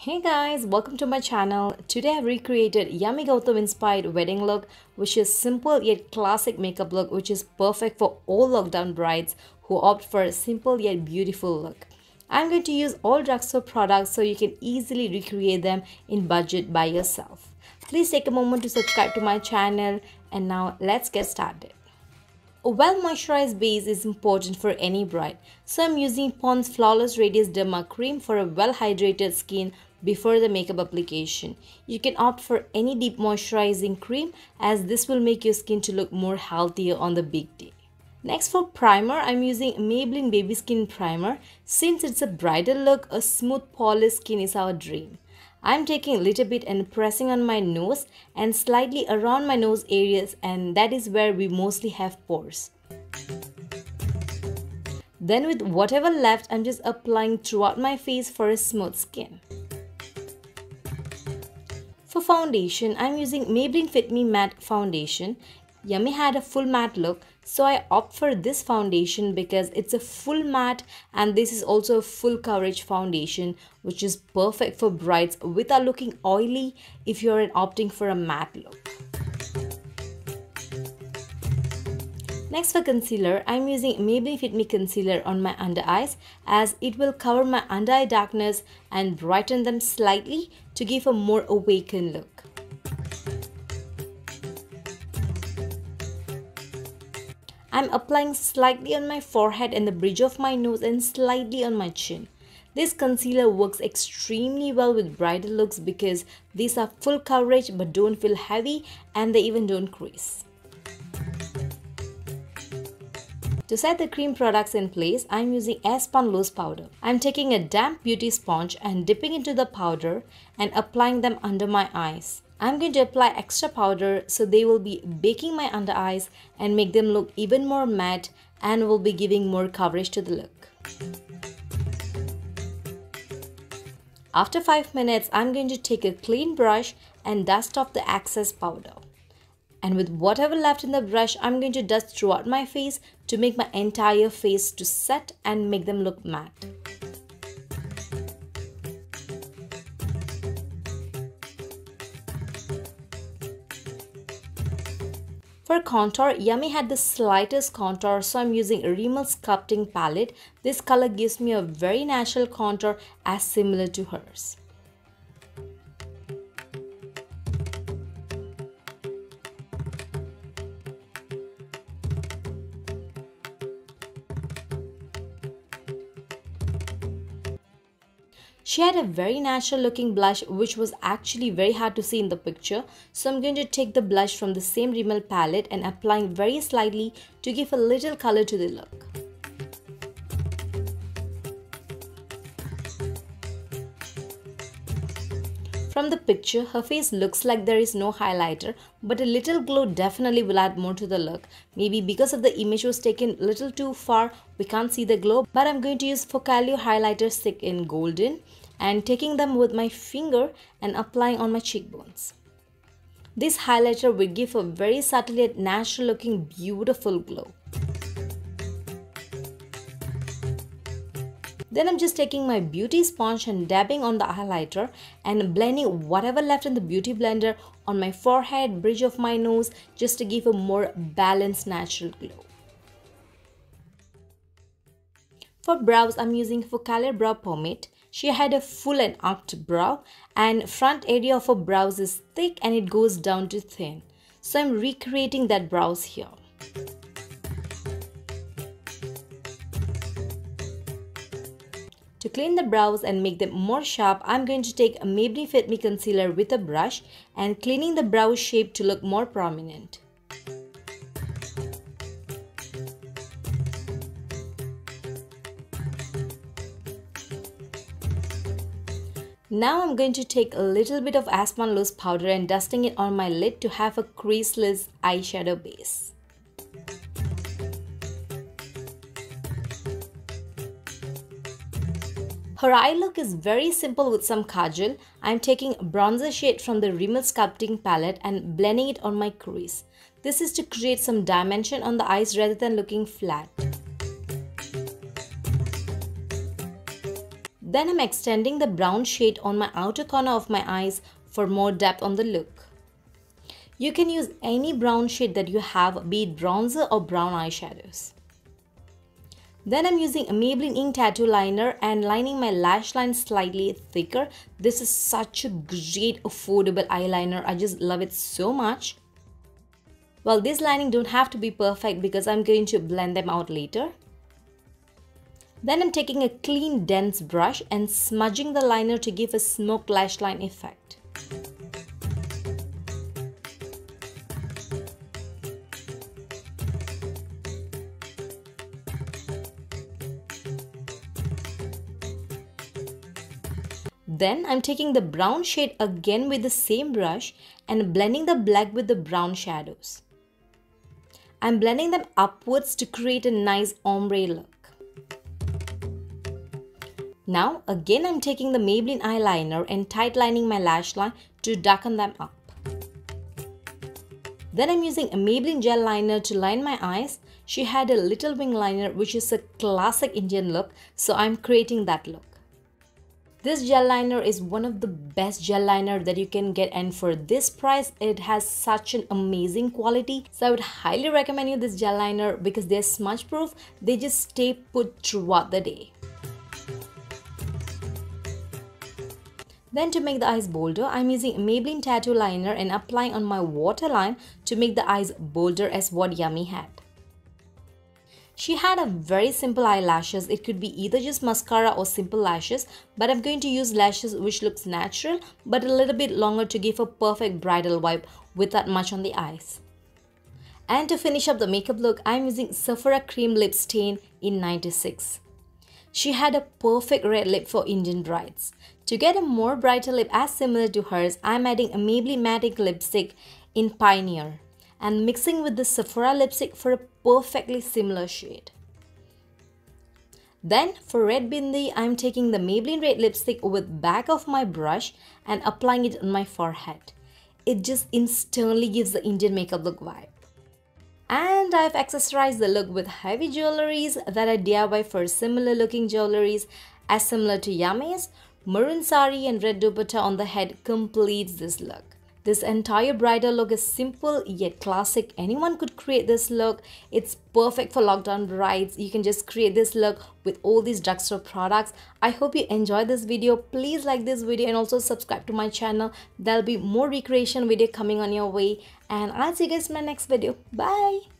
Hey guys, welcome to my channel. Today I've recreated Yami Gautam inspired wedding look, which is simple yet classic makeup look which is perfect for all lockdown brides who opt for a simple yet beautiful look. I'm going to use all drugstore products so you can easily recreate them in budget by yourself. Please take a moment to subscribe to my channel, and now let's get started. A well-moisturized base is important for any bride, so I'm using Pond's Flawless Radiance Derma Cream for a well-hydrated skin before the makeup application. You can opt for any deep moisturizing cream as this will make your skin to look more healthier on the big day. Next, for primer, I'm using Maybelline Baby Skin Primer. Since it's a bridal look, a smooth polished skin is our dream. I'm taking a little bit and pressing on my nose and slightly around my nose areas, and that is where we mostly have pores. Then with whatever left, I'm just applying throughout my face for a smooth skin. For foundation, I'm using Maybelline Fit Me Matte Foundation. Yami had a full matte look, so I opt for this foundation because it's a full matte and this is also a full coverage foundation which is perfect for brides without looking oily if you're opting for a matte look. Next, for concealer, I'm using Maybelline Fit Me Concealer on my under eyes as it will cover my under eye darkness and brighten them slightly to give a more awakened look. I'm applying slightly on my forehead and the bridge of my nose and slightly on my chin. This concealer works extremely well with bridal looks because these are full coverage but don't feel heavy and they even don't crease. To set the cream products in place, I'm using Airspun loose powder. I'm taking a damp beauty sponge and dipping into the powder and applying them under my eyes. I'm going to apply extra powder so they will be baking my under eyes and make them look even more matte and will be giving more coverage to the look. After 5 minutes, I'm going to take a clean brush and dust off the excess powder. And with whatever left in the brush, I'm going to dust throughout my face to make my entire face to set and make them look matte. For contour, Yami had the slightest contour, so I'm using a Rimmel Sculpting palette. This color gives me a very natural contour as similar to hers. She had a very natural looking blush which was actually very hard to see in the picture, so I'm going to take the blush from the same Rimmel palette and applying very slightly to give a little color to the look. From the picture, her face looks like there is no highlighter, but a little glow definitely will add more to the look. Maybe because of the image was taken a little too far, we can't see the glow, but I'm going to use Focallure highlighter stick in golden and taking them with my finger and applying on my cheekbones. This highlighter will give a very subtle yet natural looking beautiful glow. Then I'm just taking my beauty sponge and dabbing on the highlighter and blending whatever left in the beauty blender on my forehead, bridge of my nose, just to give a more balanced natural glow. For brows, I'm using Focallure Brow Pomade. She had a full and arched brow and front area of her brows is thick and it goes down to thin. So I'm recreating that brows here. To clean the brows and make them more sharp, I'm going to take a Maybelline Fit Me Concealer with a brush and cleaning the brow shape to look more prominent. Now I'm going to take a little bit of Airspun loose powder and dusting it on my lid to have a creaseless eyeshadow base. Her eye look is very simple with some kajal. I'm taking a bronzer shade from the Rimmel Sculpting palette and blending it on my crease. This is to create some dimension on the eyes rather than looking flat. Then I'm extending the brown shade on my outer corner of my eyes for more depth on the look. You can use any brown shade that you have, be it bronzer or brown eyeshadows. Then I'm using a Maybelline ink tattoo liner and lining my lash line slightly thicker. This is such a great affordable eyeliner. I just love it so much. Well, this lining don't have to be perfect because I'm going to blend them out later. Then I'm taking a clean dense brush and smudging the liner to give a smoked lash line effect. Then I'm taking the brown shade again with the same brush and blending the black with the brown shadows. I'm blending them upwards to create a nice ombre look. Now again I'm taking the Maybelline eyeliner and tight lining my lash line to darken them up. Then I'm using a Maybelline Gel Liner to line my eyes. She had a little wing liner which is a classic Indian look, so I'm creating that look. This gel liner is one of the best gel liner that you can get, and for this price it has such an amazing quality. So I would highly recommend you this gel liner because they're smudge proof. They just stay put throughout the day. Then to make the eyes bolder, I'm using a Maybelline tattoo liner and applying on my waterline to make the eyes bolder as what Yami had. She had a very simple eyelashes. It could be either just mascara or simple lashes, but I'm going to use lashes which looks natural but a little bit longer to give a perfect bridal vibe without much on the eyes. And to finish up the makeup look, I'm using Sephora Cream Lip Stain in 96. She had a perfect red lip for Indian brides. To get a more brighter lip as similar to hers, I'm adding a Maybelline Matte Lipstick in Pioneer and mixing with the Sephora lipstick for a perfectly similar shade. Then for red bindi, I'm taking the Maybelline red lipstick with back of my brush and applying it on my forehead. It just instantly gives the Indian makeup look vibe. And I've accessorized the look with heavy jewelries that I DIY for similar looking jewelries as similar to Yami's. Maroon sari and red dupatta on the head completes this look. This entire bridal look is simple yet classic. Anyone could create this look. It's perfect for lockdown brides. You can just create this look with all these drugstore products. I hope you enjoyed this video. Please like this video and also subscribe to my channel. There'll be more recreation video coming on your way. And I'll see you guys in my next video. Bye!